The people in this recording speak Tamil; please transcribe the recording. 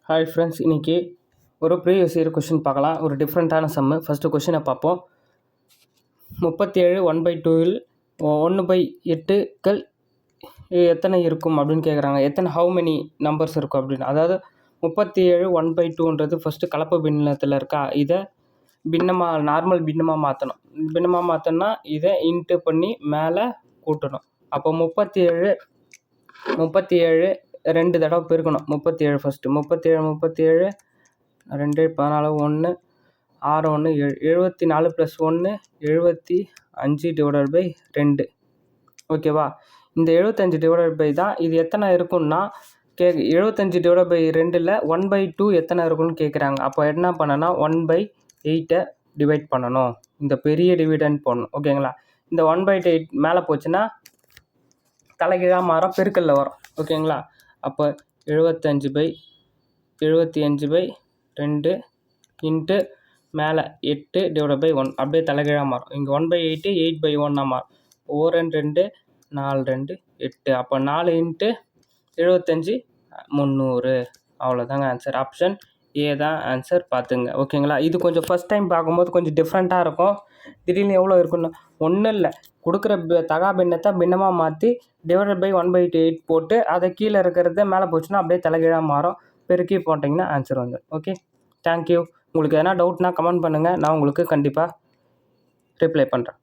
ஹாய் ஃப்ரெண்ட்ஸ், இன்றைக்கி ஒரு ப்ரீவியஸ் இயர் கொஷின் பார்க்கலாம். ஒரு டிஃப்ரெண்ட்டான சம்மு. ஃபஸ்ட்டு கொஷினை பார்ப்போம். 37 1/2 1/8கள் எத்தனை இருக்கும் அப்படின்னு கேட்குறாங்க. ஹவு மெனி நம்பர்ஸ் இருக்கும் அப்படின்னு. அதாவது 37 1/2ன்றது ஃபஸ்ட்டு கலப்பு பின்னத்தில் இருக்கா, இதை நார்மல் பின்னமாக மாற்றணும். பின்னமாக மாற்றணும்னா இதை இன்ட்டு பண்ணி மேலே கூட்டணும். அப்போ 37 2 தடவை பெருக்கணும். 37 ஃபஸ்ட்டு 37 2 14 1 6 1 7 74 + 1 75/2. ஓகேவா? இந்த 75/2 தான். இது எத்தனை இருக்குன்னா 75/2ல் 1/2 எத்தனை இருக்குன்னு கேட்குறாங்க. அப்போ என்ன பண்ணனா 1/8 டிவைட் பண்ணணும். இந்த பெரிய டிவிடெண்ட் போடணும். ஓகேங்களா? இந்த 1/8 மேலே போச்சுன்னா தலைகீழாக மாறும், பெருக்கல்ல வரும். ஓகேங்களா? அப்போ 75/2 இன்ட்டு மேலே 8/1 அப்படியே தலைகீழாக மாறும். இங்கே 1/8 8/1 மாறும். 4 2 4 2 8. அப்போ 4 இன்ட்டு 75 300. அவ்வளோதாங்க ஆன்சர். ஆப்ஷன் ஏ தான் ஆன்சர். பார்த்துங்க. ஓகேங்களா? இது கொஞ்சம் ஃபஸ்ட் டைம் பார்க்கும்போது கொஞ்சம் டிஃப்ரெண்ட்டாக இருக்கும். திடீர்னு எவ்வளோ இருக்குன்னு ஒன்றும் இல்லை. கொடுக்குற தகா பின்னத்தை பின்னமாக மாற்றி /1/8 போட்டு அதை கீழே இருக்கிறத மேலே போச்சுன்னா அப்படியே தலைகீழாக மாறும். பெருக்கி போட்டிங்கன்னா ஆன்சர் வந்துடும். Okay, thank you. உங்களுக்கு எதனா டவுட்னா கமெண்ட் பண்ணுங்கள். நான் உங்களுக்கு கண்டிப்பாக ரிப்ளை பண்ணுறேன்.